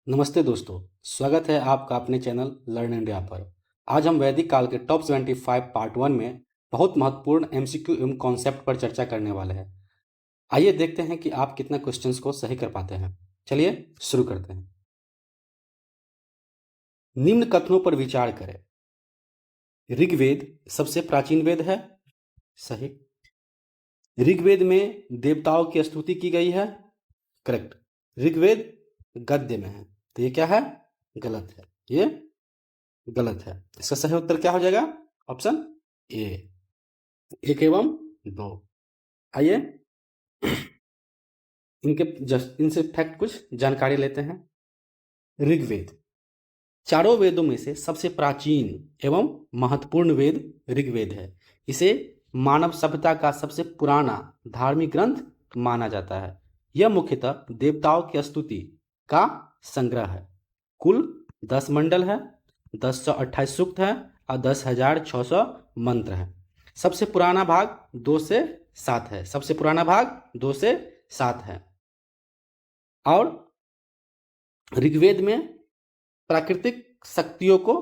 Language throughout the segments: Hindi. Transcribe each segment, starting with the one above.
नमस्ते दोस्तों, स्वागत है आपका अपने चैनल लर्न इंडिया पर। आज हम वैदिक काल के टॉप 75 पार्ट 1 में बहुत महत्वपूर्ण एमसीक्यू एवं कॉन्सेप्ट पर चर्चा करने वाले हैं। आइए देखते हैं कि आप कितना क्वेश्चंस को सही कर पाते हैं। चलिए शुरू करते हैं। निम्न कथनों पर विचार करें। ऋग्वेद सबसे प्राचीन वेद है, सही। ऋग्वेद में देवताओं की स्तुति की गई है, करेक्ट। ऋग्वेद गद्य में है, तो ये क्या है? गलत है, ये गलत है। इसका सही उत्तर क्या हो जाएगा? ऑप्शन ए, 1 एवं 2। आइए इनसे फैक्ट कुछ जानकारी लेते हैं। ऋग्वेद चारों वेदों में से सबसे प्राचीन एवं महत्वपूर्ण वेद ऋग्वेद है। इसे मानव सभ्यता का सबसे पुराना धार्मिक ग्रंथ माना जाता है। यह मुख्यतः देवताओं की स्तुति का संग्रह है। कुल 10 मंडल है, 1028 सूक्त है और 10,600 मंत्र है। सबसे पुराना भाग 2 से 7 है। सबसे पुराना भाग 2 से 7 है। और ऋग्वेद में प्राकृतिक शक्तियों को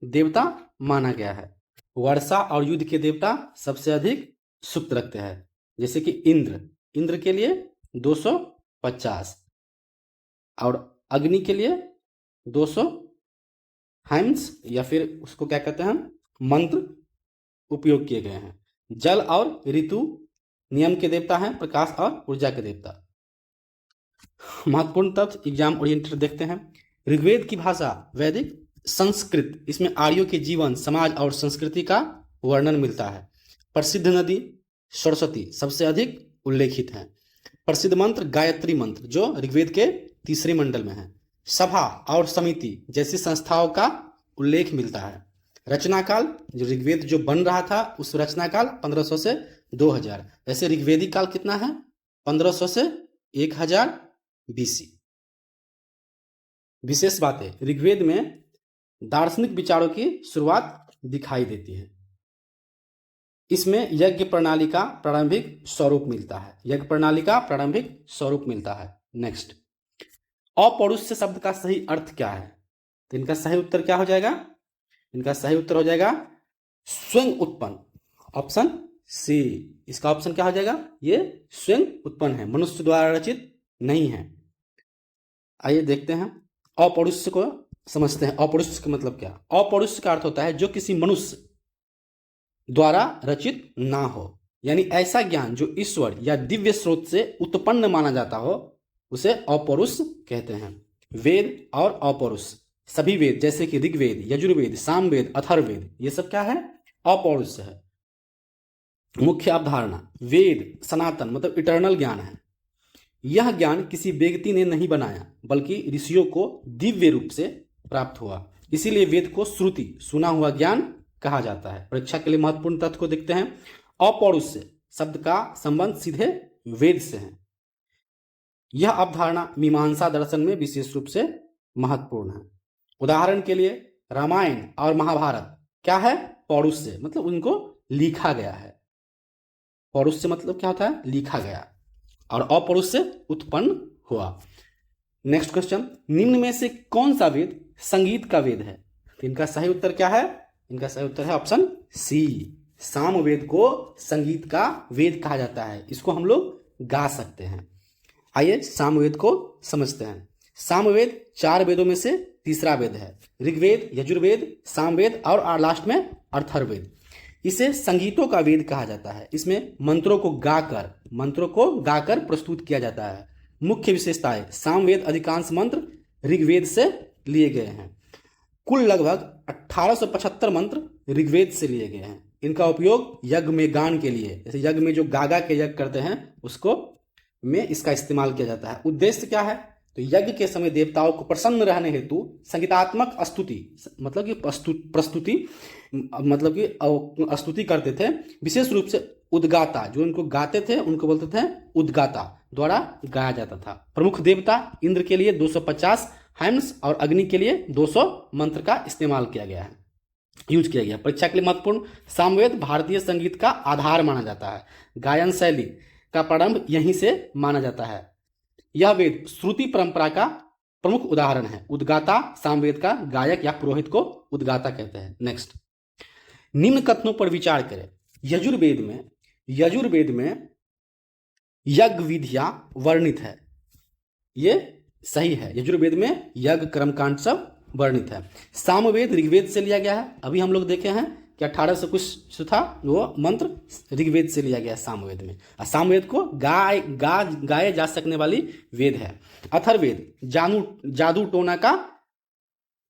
देवता माना गया है। वर्षा और युद्ध के देवता सबसे अधिक सूक्त रखते हैं, जैसे कि इंद्र के लिए 250 और अग्नि के लिए 200 हाइम्स या फिर उसको क्या कहते हैं, मंत्र उपयोग किए गए हैं। जल और ऋतु नियम के देवता हैं, प्रकाश और ऊर्जा के देवता। महत्वपूर्ण तथ्य एग्जाम ओरिएंटेड देखते हैं। ऋग्वेद की भाषा वैदिक संस्कृत, इसमें आर्यों के जीवन, समाज और संस्कृति का वर्णन मिलता है। प्रसिद्ध नदी सरस्वती सबसे अधिक उल्लेखित है। प्रसिद्ध मंत्र गायत्री मंत्र जो ऋग्वेद के 3 मंडल में है। सभा और समिति जैसी संस्थाओं का उल्लेख मिलता है। रचना काल, जो ऋग्वेद जो बन रहा था उस रचना काल 1500 से 2000। ऐसे ऋग्वेदिक काल कितना है? 1500 से 1000 बीसी। विशेष बात है, ऋग्वेद में दार्शनिक विचारों की शुरुआत दिखाई देती है। इसमें यज्ञ प्रणाली का प्रारंभिक स्वरूप मिलता है। यज्ञ प्रणाली का प्रारंभिक स्वरूप मिलता है। नेक्स्ट, अपौरुष शब्द का सही अर्थ क्या है? तो इनका सही उत्तर क्या हो जाएगा? इनका सही उत्तर हो जाएगा स्वयं उत्पन्न, ऑप्शन सी। इसका ऑप्शन क्या हो जाएगा? ये स्वयं उत्पन्न है, मनुष्य द्वारा रचित नहीं है। आइए देखते हैं, अपौरुष को समझते हैं। अपौरुष का मतलब क्या? अपौरुष का अर्थ होता है जो किसी मनुष्य द्वारा रचित ना हो, यानी ऐसा ज्ञान जो ईश्वर या दिव्य स्रोत से उत्पन्न माना जाता हो, उसे अपौरुष कहते हैं। वेद और अपौरुष, सभी वेद जैसे कि ऋग्वेद, यजुर्वेद, सामवेद, अथर्ववेद, ये सब क्या है? अपौरुष है। मुख्य अवधारणा, वेद सनातन मतलब इटर्नल ज्ञान है। यह ज्ञान किसी व्यक्ति ने नहीं बनाया, बल्कि ऋषियों को दिव्य रूप से प्राप्त हुआ। इसीलिए वेद को श्रुति, सुना हुआ ज्ञान कहा जाता है। परीक्षा के लिए महत्वपूर्ण तथ्य को देखते हैं। अपौरुष शब्द का संबंध सीधे वेद से है। यह अवधारणा मीमांसा दर्शन में विशेष रूप से महत्वपूर्ण है। उदाहरण के लिए रामायण और महाभारत क्या है? पौरुष से, मतलब उनको लिखा गया है। पौरुष से मतलब क्या होता है? लिखा गया। और अपौरुष से उत्पन्न हुआ। नेक्स्ट क्वेश्चन, निम्न में से कौन सा वेद संगीत का वेद है? तो इनका सही उत्तर क्या है? इनका सही उत्तर है ऑप्शन सी। सामवेद को संगीत का वेद कहा जाता है। इसको हम लोग गा सकते हैं। आइए सामवेद को समझते हैं। सामवेद 4 वेदों में से तीसरा वेद है। ऋग्वेद, यजुर्वेद, सामवेद और लास्ट में अथर्ववेद। इसे संगीतों का वेद कहा जाता है। इसमें मंत्रों को गाकर प्रस्तुत किया जाता है। मुख्य विशेषताएं, सामवेद अधिकांश मंत्र ऋग्वेद से लिए गए हैं। कुल लगभग 1875 मंत्र ऋग्वेद से लिए गए हैं। इनका उपयोग यज्ञ में गान के लिए, जैसे यज्ञ में जो गागा के यज्ञ करते हैं उसको में इसका इस्तेमाल किया जाता है। उद्देश्य क्या है? तो यज्ञ के समय देवताओं को प्रसन्न रहने हेतु संगीतात्मक स्तुति, मतलब कि स्तुति करते थे। विशेष रूप से उद्गाता, जो उनको गाते थे उनको बोलते थे उद्गाता, द्वारा गाया जाता था। प्रमुख देवता इंद्र के लिए 250 हाइम्स और अग्नि के लिए 200 मंत्र का इस्तेमाल किया गया है, यूज किया गया। परीक्षा के लिए महत्वपूर्ण, सामवेद भारतीय संगीत का आधार माना जाता है। गायन शैली का प्रारंभ यहीं से माना जाता है। यह वेद श्रुति परंपरा का प्रमुख उदाहरण है। उद्गाता सामवेद का गायक या पुरोहित को उद्गाता कहते हैं। नेक्स्ट, निम्न कथनों पर विचार करें। यजुर्वेद में यज्ञ विधियां वर्णित है, ये सही है। यजुर्वेद में यज्ञ कर्मकांड सब वर्णित है। सामवेद ऋग्वेद से लिया गया है। अभी हम लोग देखे हैं कि 1800 कुछ था वो मंत्र ऋग्वेद से लिया गया है सामवेद में। और सामवेद को गाए जा सकने वाली वेद है। अथर्ववेद जादू टोना का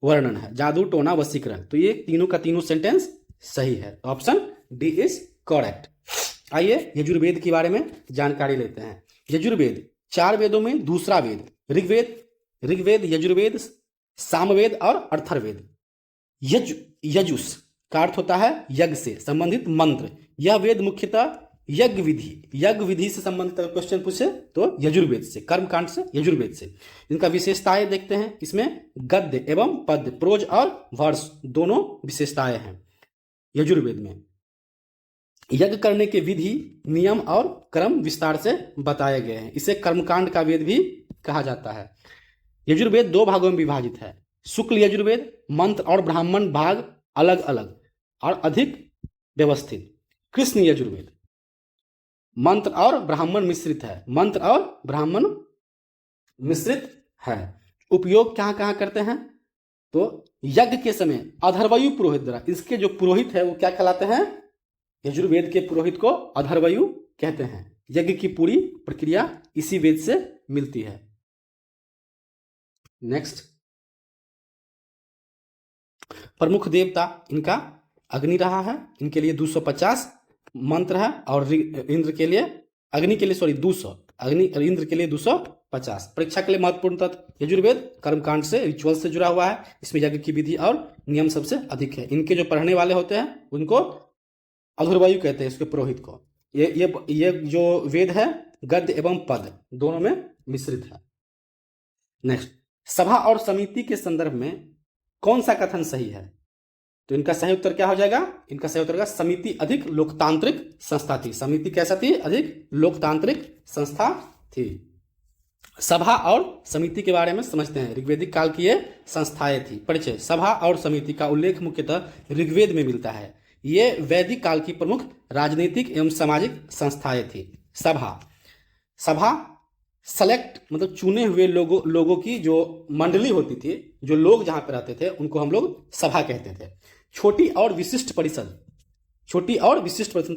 वर्णन है, जादू टोना वशीकरण। तो ये तीनों का तीनों सेंटेंस सही है। Option D is correct. आइए यजुर्वेद के बारे में जानकारी लेते हैं। यजुर्वेद 4 वेदों में दूसरा वेद। ऋग्वेद, यजुर्वेद, सामवेद और अथर्ववेद। यजुस का अर्थ होता है यज्ञ से संबंधित मंत्र। यह वेद मुख्यतः यज्ञ विधि से संबंधित क्वेश्चन पूछे तो यजुर्वेद से, कर्मकांड से, यजुर्वेद से। इनका विशेषताएं देखते हैं। इसमें गद्य एवं पद्य, प्रोज और वर्स दोनों विशेषताएं हैं यजुर्वेद में। यज्ञ करने के विधि, नियम और क्रम विस्तार से बताए गए हैं। इसे कर्मकांड का वेद भी कहा जाता है। यजुर्वेद 2 भागों में विभाजित है। शुक्ल यजुर्वेद, मंत्र और ब्राह्मण भाग अलग अलग और अधिक व्यवस्थित। कृष्ण यजुर्वेद मंत्र और ब्राह्मण मिश्रित है। उपयोग कहाँ कहाँ करते हैं तो यज्ञ के समय अधर्वयु पुरोहित द्वारा। इसके जो पुरोहित है वो क्या कहलाते हैं? यजुर्वेद के पुरोहित को अधर्वयु कहते हैं। यज्ञ की पूरी प्रक्रिया इसी वेद से मिलती है। नेक्स्ट, प्रमुख देवता इनका अग्नि रहा है। इनके लिए 250 मंत्र है और इंद्र के लिए 200, अग्नि और इंद्र के लिए 250। परीक्षा के लिए महत्वपूर्ण तत्व यजुर्वेद कर्मकांड से, रिचुअल से जुड़ा हुआ है। इसमें यज्ञ की विधि और नियम सबसे अधिक है। इनके जो पढ़ने वाले होते हैं उनको अधर्वयु कहते हैं, इसके पुरोहित को। ये जो वेद है गद्य एवं पद दोनों में मिश्रित है। नेक्स्ट, सभा और समिति के संदर्भ में कौन सा कथन सही है? तो इनका सही उत्तर क्या हो जाएगा? इनका सही उत्तर होगा समिति अधिक लोकतांत्रिक संस्था थी। समिति कैसा थी? अधिक लोकतांत्रिक संस्था थी। सभा और समिति के बारे में समझते हैं। ऋग्वेदिक काल की ये संस्थाएं थी। परिचय, सभा और समिति का उल्लेख मुख्यतः ऋग्वेद में मिलता है। ये वैदिक काल की प्रमुख राजनीतिक एवं सामाजिक संस्थाएं थी। सभा सेलेक्ट मतलब चुने हुए लोगों की जो मंडली होती थी, जो लोग जहां पर रहते थे उनको हम लोग सभा कहते थे। छोटी और विशिष्ट परिषद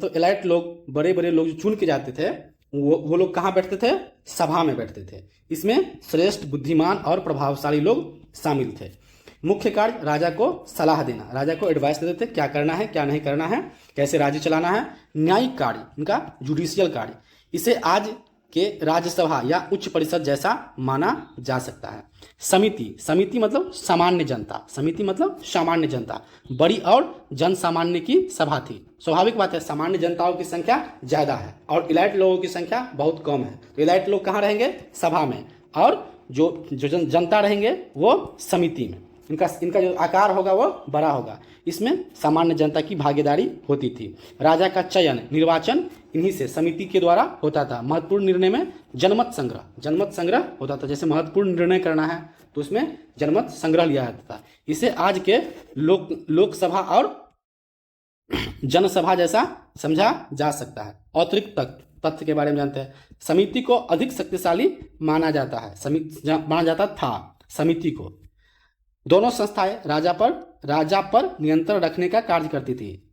तो एलाइट लोग, बड़े बड़े लोग जो चुन के जाते थे वो लोग कहाँ बैठते थे? सभा में बैठते थे। इसमें श्रेष्ठ, बुद्धिमान और प्रभावशाली लोग शामिल थे। मुख्य कार्य राजा को सलाह देना, राजा को एडवाइस देते थे क्या करना है क्या नहीं करना है, कैसे राज्य चलाना है। न्यायिक कार्य इनका जुडिशियल कार्य, इसे आज के राज्यसभा या उच्च परिषद जैसा माना जा सकता है। समिति मतलब सामान्य जनता, बड़ी और जन सामान्य की सभा थी। स्वाभाविक बात है, सामान्य जनताओं की संख्या ज्यादा है और इलाइट लोगों की संख्या बहुत कम है। तो इलाइट लोग कहाँ रहेंगे? सभा में, और जो जनता रहेंगे वो समिति में। इनका जो आकार होगा वो बड़ा होगा। इसमें सामान्य जनता की भागीदारी होती थी। राजा का चयन, निर्वाचन इन्हीं से, समिति के द्वारा होता था। महत्वपूर्ण निर्णय में जनमत संग्रह होता था। जैसे महत्वपूर्ण निर्णय करना है तो उसमें जनमत संग्रह लिया जाता था। इसे आज के लोकसभा और जनसभा जैसा समझा जा सकता है। अतिरिक्त तथ्य के बारे में जानते हैं। समिति को अधिक शक्तिशाली माना जाता था। समिति को दोनों संस्थाएं राजा पर नियंत्रण रखने का कार्य करती थी।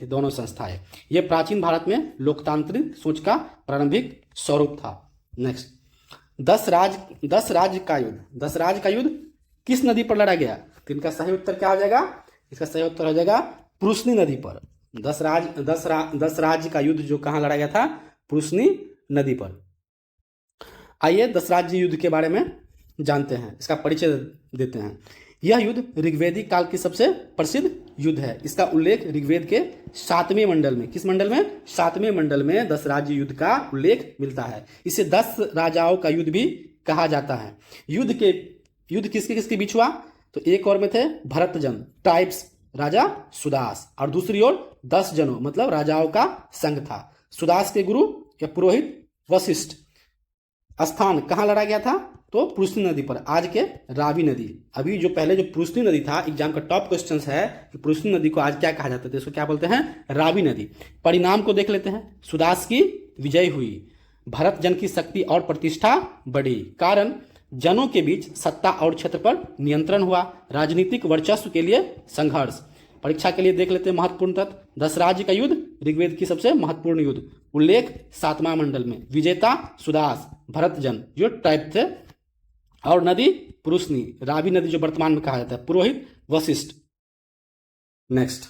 दोनों संस्थाएं। ये प्राचीन भारत में लोकतांत्रिक सोच का प्रारंभिक स्वरूप था। नेक्स्ट, 10 राज्य का युद्ध किस नदी पर लड़ा गया? तो इनका सही उत्तर क्या हो जाएगा? इसका सही उत्तर हो जाएगा पुरुषनी नदी पर। 10 राज्य का युद्ध जो कहाँ लड़ा गया था? पुरुषनी नदी पर। आइए 10 राज्य युद्ध के बारे में जानते हैं, इसका परिचय देते हैं। यह युद्ध ऋग्वेदिक काल की सबसे प्रसिद्ध युद्ध है। इसका उल्लेख ऋग्वेद के 7वें मंडल में, किस मंडल में? 7वें मंडल में 10 राज्य युद्ध का उल्लेख मिलता है। इसे 10 राजाओं का युद्ध भी कहा जाता है। युद्ध किसके बीच हुआ? तो एक ओर में थे भरतजन ट्राइब्स, राजा सुदास, और दूसरी ओर 10 जनों मतलब राजाओं का संघ था। सुदास के गुरु या पुरोहित वशिष्ठ, स्थान कहाँ लड़ा गया था? तो पुरुषनी नदी पर, आज के रावी नदी। अभी जो पहले जो पुरुषनी नदी था, एग्जाम का टॉप क्वेश्चन है कि पुरुषनी नदी को आज क्या कहा जाता है? इसको क्या बोलते हैं? रावी नदी। परिणाम को देख लेते हैं। सुदास की विजय हुई, भरत जन की शक्ति और प्रतिष्ठा बढ़ी, कारण जनों के बीच सत्ता और क्षेत्र पर नियंत्रण हुआ, राजनीतिक वर्चस्व के लिए संघर्ष। परीक्षा के लिए देख लेते हैं महत्वपूर्ण तथ्य। 10 राज्य का युद्ध, ऋग्वेद की सबसे महत्वपूर्ण युद्ध। उल्लेख 7वां मंडल में। विजेता सुदास, भरत जन जो ट्राइब थे, और नदी पुरुषनी, रावी नदी जो वर्तमान में कहा जाता है, पुरोहित वशिष्ठ। नेक्स्ट,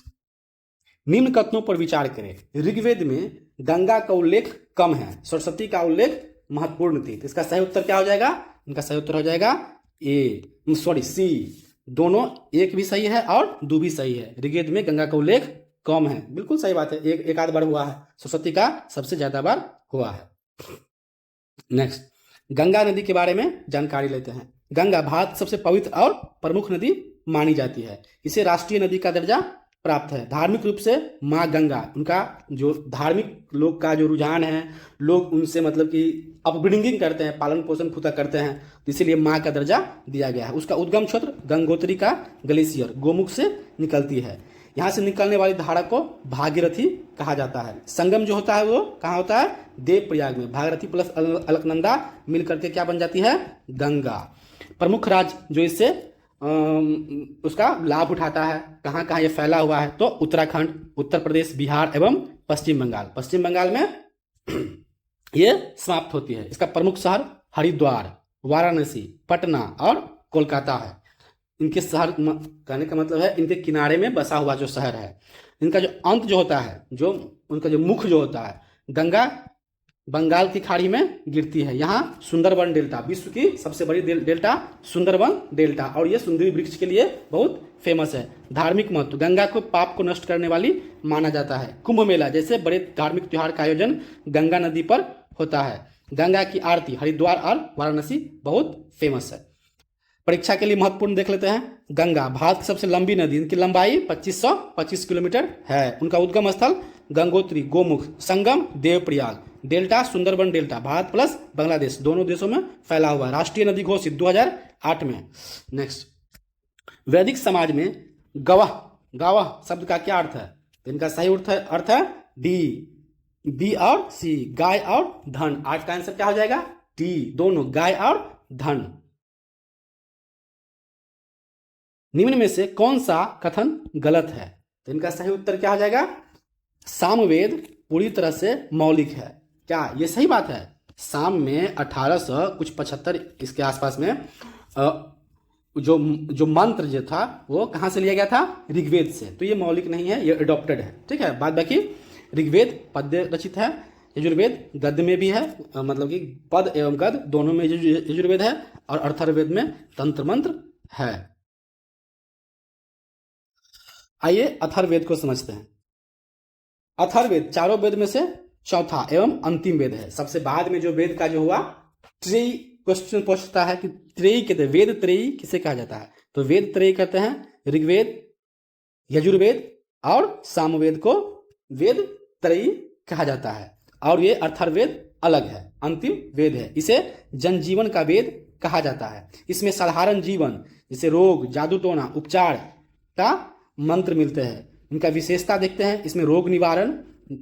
निम्न कथनों पर विचार करें। ऋग्वेद में गंगा का उल्लेख कम है, सरस्वती का उल्लेख महत्वपूर्ण थी। तो इसका सही उत्तर क्या हो जाएगा? इनका सही उत्तर हो जाएगा सी। दोनों, एक भी सही है और दो भी सही है। ऋग्वेद में गंगा का उल्लेख कम है, बिल्कुल सही बात है। एक आध बार हुआ है, सरस्वती का सबसे ज्यादा बार हुआ है। नेक्स्ट, गंगा नदी के बारे में जानकारी लेते हैं। गंगा भारत की सबसे पवित्र और प्रमुख नदी मानी जाती है। इसे राष्ट्रीय नदी का दर्जा प्राप्त है। धार्मिक रूप से माँ गंगा, उनका जो धार्मिक लोग का जो रुझान है, लोग उनसे मतलब कि अपब्रिंगिंग करते हैं, पालन पोषण खुदा करते हैं, तो इसीलिए माँ का दर्जा दिया गया है। उसका उद्गम क्षेत्र गंगोत्री का ग्लेशियर गोमुख से निकलती है। यहाँ से निकलने वाली धारा को भागीरथी कहा जाता है। संगम जो होता है वो कहाँ होता है? देवप्रयाग में। भागीरथी प्लस अलकनंदा मिल करके क्या बन जाती है? गंगा। प्रमुख राज्य जो इससे उसका लाभ उठाता है, कहाँ कहाँ ये फैला हुआ है? तो उत्तराखंड, उत्तर प्रदेश, बिहार एवं पश्चिम बंगाल। पश्चिम बंगाल में ये समाप्त होती है। इसका प्रमुख शहर हरिद्वार, वाराणसी, पटना और कोलकाता है। इनके शहर कहने का मतलब है इनके किनारे में बसा हुआ जो शहर है। इनका जो अंत जो होता है, जो उनका जो मुख जो होता है, गंगा बंगाल की खाड़ी में गिरती है। यहाँ सुंदरबन डेल्टा, विश्व की सबसे बड़ी डेल्टा सुंदरबन डेल्टा, और ये सुंदरी वृक्ष के लिए बहुत फेमस है। धार्मिक महत्व, गंगा को पाप को नष्ट करने वाली माना जाता है। कुंभ मेला जैसे बड़े धार्मिक त्योहार का आयोजन गंगा नदी पर होता है। गंगा की आरती हरिद्वार और वाराणसी बहुत फेमस है। परीक्षा के लिए महत्वपूर्ण देख लेते हैं। गंगा भारत की सबसे लंबी नदी, इनकी लंबाई 2525 किलोमीटर है। उनका उद्गम स्थल गंगोत्री गोमुख, संगम Devprayag, delta Sundarban delta, Bharat plus Bangladesh, दोनों देशों में फैला हुआ है। राष्ट्रीय नदी घोषित 2008 में। नेक्स्ट, वैदिक समाज में गवह, गावह शब्द का क्या अर्थ है? तो इनका सही अर्थ है बी और सी, गाय और धन। आज का आंसर क्या हो जाएगा? डी, दोनों, गाय और धन। निम्न में से कौन सा कथन गलत है? तो इनका सही उत्तर क्या हो जाएगा? सामवेद पूरी तरह से मौलिक है। क्या ये सही बात है? साम में 1875 इसके आसपास में जो मंत्र जो था वो कहाँ से लिया गया था? ऋग्वेद से। तो ये मौलिक नहीं है, ये अडॉप्टेड है। ठीक है, बाद बाकी ऋग्वेद पद्य रचित है, यजुर्वेद गद्य में भी है, मतलब कि पद एवं गद्य दोनों में यजुर्वेद है, और अर्थर्वेद में तंत्र मंत्र है। आइए अथर्ववेद को समझते हैं। अथर्ववेद चारों वेद में से चौथा एवं अंतिम वेद है। सबसे बाद में जो वेद का जो हुआ, त्रेयी क्वेश्चन पूछता है कि त्रेयी कहते हैं, वेद त्रेयी किसे कहा जाता है? तो वेद त्रेयी कहते हैं ऋग्वेद, यजुर्वेद और सामवेद को वेद त्रयी कहा जाता है। और ये अथर्ववेद अलग है, अंतिम वेद है। इसे जनजीवन का वेद कहा जाता है। इसमें साधारण जीवन जैसे रोग, जादू टोना, उपचार का मंत्र मिलते हैं। इनका विशेषता देखते हैं। इसमें रोग निवारण,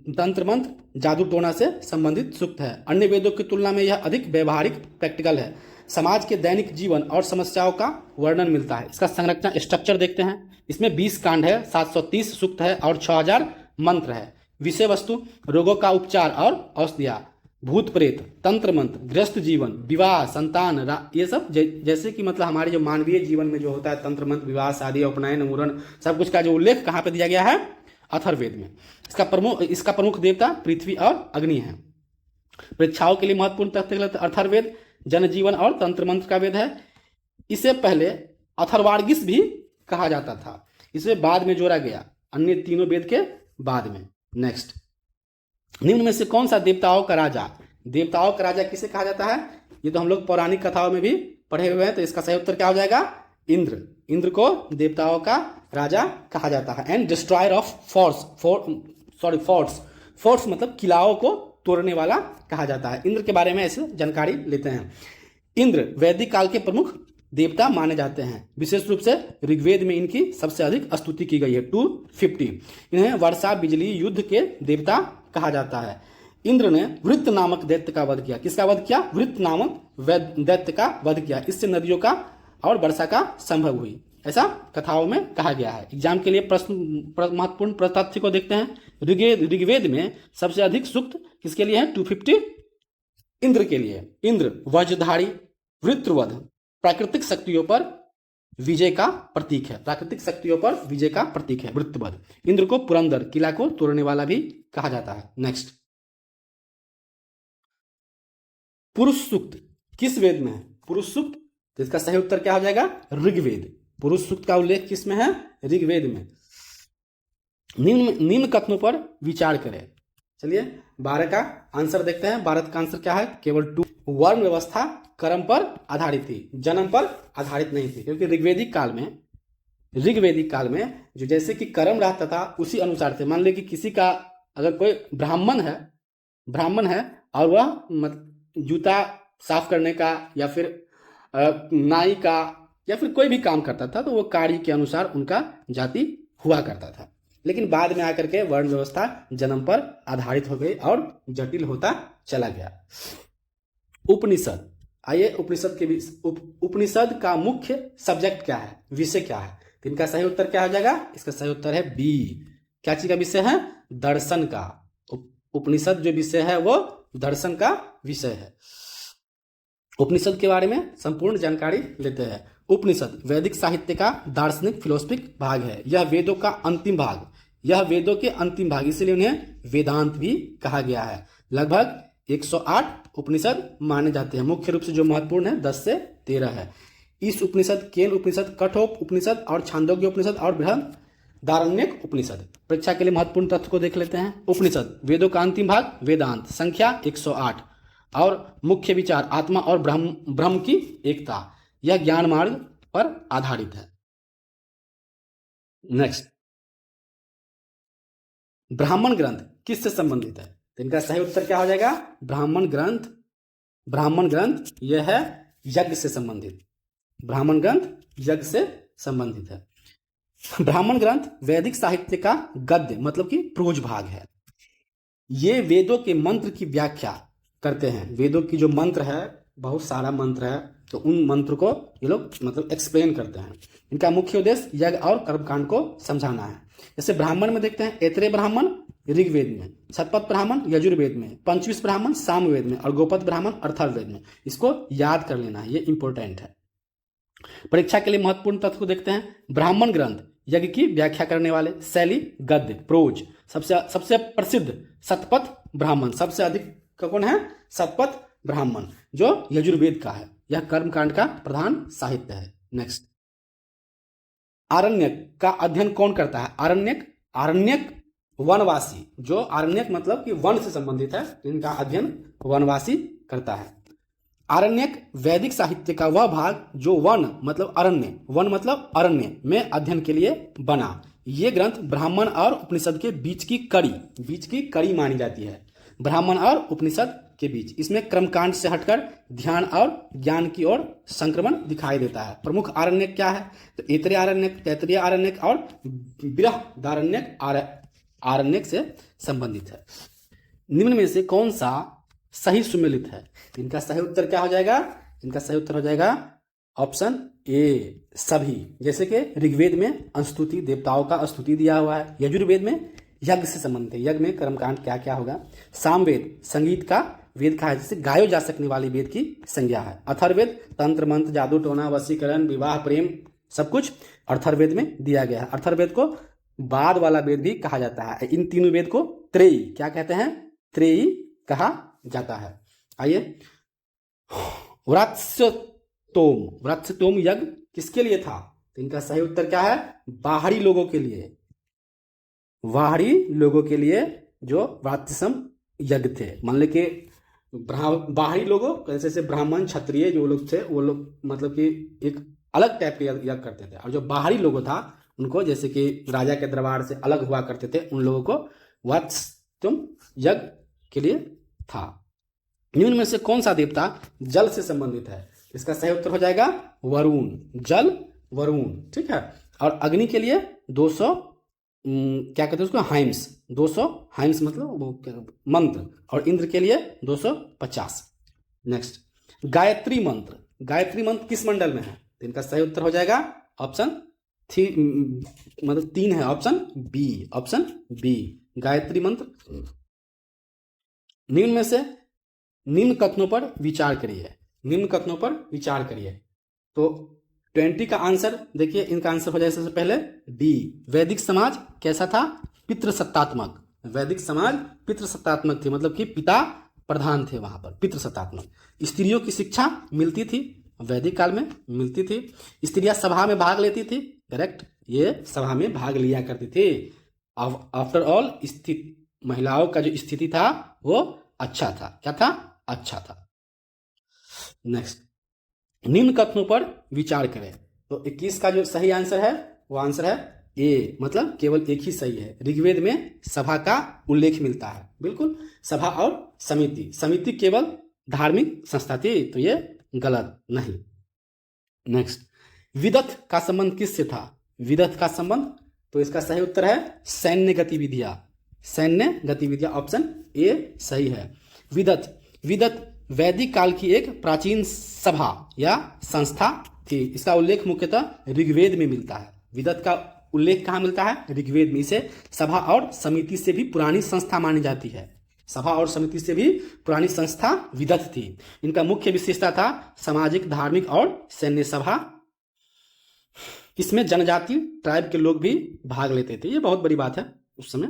तंत्र मंत्र, जादू टोना से संबंधित सूक्त है। अन्य वेदों की तुलना में यह अधिक व्यवहारिक प्रैक्टिकल है। समाज के दैनिक जीवन और समस्याओं का वर्णन मिलता है। इसका संरचना स्ट्रक्चर देखते हैं। इसमें 20 कांड है, 730 सूक्त है और 6000 मंत्र है। विषय वस्तु रोगों का उपचार और औषधियाँ, भूत प्रेत, तंत्र मंत्र, गृहस्थ जीवन, विवाह, संतान, ये सब जैसे कि मतलब हमारे जो मानवीय जीवन में जो होता है तंत्र मंत्र, विवाह, शादी, उपनयन, मुरन, सब कुछ का जो उल्लेख कहाँ पे दिया गया है? अथर्ववेद में। इसका प्रमुख देवता पृथ्वी और अग्नि है। परीक्षाओं के लिए महत्वपूर्ण तथ्य, अथर्ववेद जनजीवन और तंत्र मंत्र का वेद है। इसे पहले अथर्वार्गिस भी कहा जाता था, इसे बाद में जोड़ा गया अन्य तीनों वेद के बाद में। नेक्स्ट, निम्न में से कौन सा देवताओं का राजा? देवताओं का राजा किसे कहा जाता है? ये तो हम लोग पौराणिक कथाओं में भी पढ़े हुए हैं। तो इसका सही उत्तर क्या हो जाएगा? इंद्र। इंद्र को देवताओं का राजा कहा जाता है। एंड डिस्ट्रॉयर ऑफ फोर्ट्स मतलब किलाओं को तोड़ने वाला कहा जाता है। इंद्र के बारे में ऐसे जानकारी लेते हैं। इंद्र वैदिक काल के प्रमुख देवता माने जाते हैं। विशेष रूप से ऋग्वेद में इनकी सबसे अधिक स्तुति की गई है 250। इन्हें वर्षा, बिजली, युद्ध के देवता कहा जाता है। इंद्र ने वृत्त नामक दैत्य का वध किया। किसका वध किया? वृत्त नामक दैत्य का वध किया। इससे नदियों का और वर्षा का संभव हुई, ऐसा कथाओं में कहा गया है। एग्जाम के लिए प्रश्न महत्वपूर्ण तथ्य को देखते हैं। ऋग्वेद में सबसे अधिक सूक्त किसके लिए है? 250 इंद्र के लिए। इंद्र वज्रधारी, वृत्रवध, प्राकृतिक शक्तियों पर विजय का प्रतीक है। प्राकृतिक शक्तियों पर विजय का प्रतीक है वृत्रवध। इंद्र को पुरंदर, किला को तोड़ने वाला भी कहा जाता है। नेक्स्ट, पुरुष सूक्त किस वेद में है? पुरुष सूक्त, तो इसका सही उत्तर क्या हो जाएगा? ऋग्वेद। पुरुष सूक्त का उल्लेख किसमें है? ऋग्वेद में। निम्न कथनों पर विचार करें। चलिए 12 का आंसर देखते हैं। 12 का आंसर क्या है? केवल 2। वर्ण व्यवस्था कर्म पर आधारित थी, जन्म पर आधारित नहीं थी, क्योंकि ऋग्वेदिक काल में जो जैसे कि कर्म रहता था उसी अनुसार से। मान लीजिए कि किसी का अगर कोई ब्राह्मण है और वह जूता साफ करने का या फिर नाई का या फिर कोई भी काम करता था, तो वो कार्य के अनुसार उनका जाति हुआ करता था। लेकिन बाद में आकर के वर्ण व्यवस्था जन्म पर आधारित हो गई और जटिल होता चला गया। उपनिषद, आइए उपनिषद का मुख्य सब्जेक्ट क्या है, विषय क्या है? तो इनका सही उत्तर क्या हो जाएगा? इसका सही उत्तर है बी। क्या चीज का विषय है? दर्शन का। उपनिषद जो विषय है वो दर्शन का विषय है। उपनिषद के बारे में संपूर्ण जानकारी लेते हैं। उपनिषद वैदिक साहित्य का दार्शनिक फिलोसफिक भाग है। यह वेदों के अंतिम भाग, इसलिए उन्हें वेदांत भी कहा गया है। लगभग 108 उपनिषद माने जाते हैं। मुख्य रूप से जो महत्वपूर्ण है 10 से 13 है। इस उपनिषद, केन उपनिषद, कठोप उपनिषद और छांदोग्य उपनिषद और बृहदारण्यक उपनिषद। परीक्षा के लिए महत्वपूर्ण तथ्य को देख लेते हैं। उपनिषद वेदों का अंतिम भाग, वेदांत, संख्या 108 और मुख्य विचार आत्मा और ब्रह्म की एकता। यह ज्ञान मार्ग पर आधारित है। नेक्स्ट, ब्राह्मण ग्रंथ किससे संबंधित है? तो इनका सही उत्तर क्या हो जाएगा? ब्राह्मण ग्रंथ यह है यज्ञ से संबंधित। ब्राह्मण ग्रंथ यज्ञ से संबंधित है। ब्राह्मण ग्रंथ वैदिक साहित्य का गद्य मतलब कि प्रोज भाग है। ये वेदों के मंत्र की व्याख्या करते हैं। वेदों की जो मंत्र है, बहुत सारा मंत्र है, तो उन मंत्र को ये लोग मतलब एक्सप्लेन करते हैं। इनका मुख्य उद्देश्य यज्ञ और कर्मकांड को समझाना है। जैसे ब्राह्मण में देखते हैं, ऐतरेय ब्राह्मण ऋग्वेद में, शतपथ ब्राह्मण यजुर्वेद में, पंचविश ब्राह्मण सामवेद में और गोपथ ब्राह्मण अथर्ववेद में। इसको याद कर लेना है, ये इंपॉर्टेंट है। परीक्षा के लिए महत्वपूर्ण तथ्य को देखते हैं। ब्राह्मण ग्रंथ यज्ञ की व्याख्या करने वाले, शैली गद्य प्रोज। सबसे प्रसिद्ध शतपथ ब्राह्मण, सबसे अधिक का कौन है? शतपथ ब्राह्मण, जो यजुर्वेद का है। यह कर्मकांड का प्रधान साहित्य है। नेक्स्ट, आरण्यक का अध्ययन कौन करता है? आरण्यक वनवासी, जो आरण्यक मतलब कि वन से संबंधित है, तो इनका अध्ययन वनवासी करता है। आरण्यक वैदिक साहित्य का वह भाग जो वन मतलब अरण्य में अध्ययन के लिए बना। ये ग्रंथ ब्राह्मण और उपनिषद के बीच की कड़ी मानी जाती है। ब्राह्मण और उपनिषद के बीच इसमें कर्मकांड से हटकर ध्यान और ज्ञान की ओर संक्रमण दिखाई देता है। प्रमुख आरण्यक क्या है? तो ऐतरेय आरण्यक, तैत्तिरीय आरण्यक और बृहदारण्यक आरण्यक से संबंधित है। निम्न में से कौन सा सही सुमेलित है? इनका सही उत्तर क्या हो जाएगा? इनका सही उत्तर हो जाएगा ऑप्शन ए, सभी। जैसे कि ऋग्वेद में स्तुति, देवताओं का स्तुति दिया हुआ है। यजुर्वेद में यज्ञ से संबंधित है, यज्ञ में कर्मकांड क्या क्या होगा। सामवेद संगीत का वेद कहा है, जिससे गायो जा सकने वाली वेद की संज्ञा है। अथर्ववेद तंत्र मंत्र, जादू टोना, वशीकरण, विवाह, प्रेम, सब कुछ अथर्ववेद में दिया गया है। अथर्ववेद को बाद वाला वेद भी कहा जाता है। इन तीनों वेद को त्रेयी क्या कहते हैं? त्रेयी कहा जाता है। आइए, व्रतोम यज्ञ किसके लिए था? तो इनका सही उत्तर क्या है? बाहरी लोगों के लिए जो व्रतसम यज्ञ थे। मान लो कि बाहरी लोगों जैसे ब्राह्मण क्षत्रिय जो लोग थे, वो लोग मतलब कि एक अलग टाइप के यज्ञ करते थे। और जो बाहरी लोगों था उनको, जैसे कि राजा के दरबार से अलग हुआ करते थे, उन लोगों को व्रतसम यज्ञ के लिए था। निम्न में से कौन सा देवता जल से संबंधित है? इसका सही उत्तर हो जाएगा वरुण। जल वरुण, ठीक है। और अग्नि के लिए 200 क्या कहते हैं उसको, हाइम्स। 200 हाइम्स मतलब वो मंत्र। और इंद्र के लिए 250। नेक्स्ट, गायत्री मंत्र। गायत्री मंत्र किस मंडल में है? तो इनका सही उत्तर हो जाएगा ऑप्शन मतलब 3 है, option B. Option B, Gayatri Mantra. निम्न में से निम्न कथनों पर विचार करिए। निम्न कथनों पर विचार करिए। तो 20 का आंसर देखिए, इनका आंसर हो जाएगा सबसे पहले डी। वैदिक समाज कैसा था? पितृसत्तात्मक। वैदिक समाज पितृसत्तात्मक थे, मतलब कि पिता प्रधान थे वहां पर, पितृसत्तात्मक। स्त्रियों की शिक्षा मिलती थी, वैदिक काल में मिलती थी। स्त्रियां सभा में भाग लेती थी, करेक्ट, ये सभा में भाग लिया करती थी। आफ्टर ऑल महिलाओं का जो स्थिति था वो अच्छा था। क्या था? अच्छा था। नेक्स्ट, निम्न कथनों पर विचार करें। तो 21 का जो सही आंसर है वो आंसर है ए, मतलब केवल एक ही सही है। ऋग्वेद में सभा का उल्लेख मिलता है, बिल्कुल। सभा और समिति, समिति केवल धार्मिक संस्था थी, तो ये गलत नहीं। नेक्स्ट, विदथ का संबंध किससे था? विदथ का संबंध, तो इसका सही उत्तर है सैन्य गतिविधियां। सैन्य गतिविधियां, ऑप्शन ए सही है। विदथ, विदथ वैदिक काल की एक प्राचीन सभा या संस्था थी। इसका उल्लेख मुख्यतः ऋग्वेद में मिलता है। विदथ का उल्लेख कहाँ मिलता है? ऋग्वेद में। इसे सभा और समिति से भी पुरानी संस्था मानी जाती है। सभा और समिति से भी पुरानी संस्था विदथ थी। इनका मुख्य विशेषता था सामाजिक, धार्मिक और सैन्य सभा। इसमें जनजाति ट्राइब के लोग भी भाग लेते थे। ये बहुत बड़ी बात है उस समय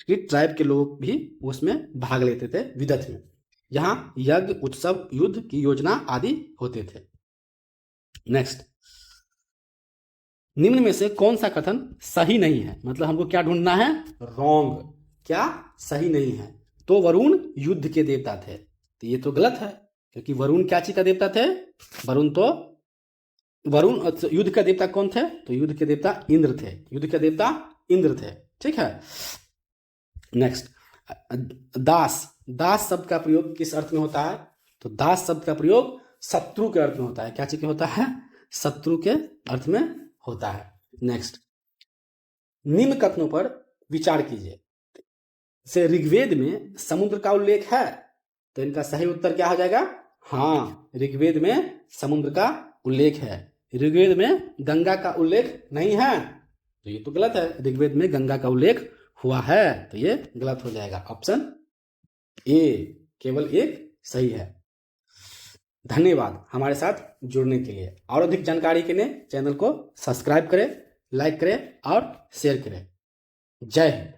कि ट्राइब के लोग भी उसमें भाग लेते थे विदथ में। यहाँ यज्ञ, उत्सव, युद्ध की योजना आदि होते थे। नेक्स्ट, निम्न में से कौन सा कथन सही नहीं है? मतलब हमको क्या ढूंढना है? रॉन्ग। क्या सही नहीं है? तो वरुण युद्ध के देवता थे, तो ये तो गलत है, क्योंकि वरुण क्या चीज का देवता थे? वरुण युद्ध का देवता कौन थे? तो युद्ध के देवता इंद्र थे। युद्ध के देवता इंद्र थे, ठीक है। नेक्स्ट, दास। दास शब्द का प्रयोग किस अर्थ में होता है? तो दास शब्द का प्रयोग शत्रु के अर्थ में होता है। क्या चीज के होता है? शत्रु के अर्थ में होता है। नेक्स्ट, निम्न कथनों पर विचार कीजिए। से ऋग्वेद में समुद्र का उल्लेख है, तो इनका सही उत्तर क्या हो जाएगा? हाँ, ऋग्वेद में समुद्र का उल्लेख है। ऋग्वेद में गंगा का उल्लेख नहीं है, तो ये तो गलत है। ऋग्वेद में गंगा का उल्लेख हुआ है, तो ये गलत हो जाएगा। ऑप्शन ए केवल एक सही है। धन्यवाद हमारे साथ जुड़ने के लिए। और अधिक जानकारी के लिए चैनल को सब्सक्राइब करें, लाइक करें और शेयर करें। जय हिंद।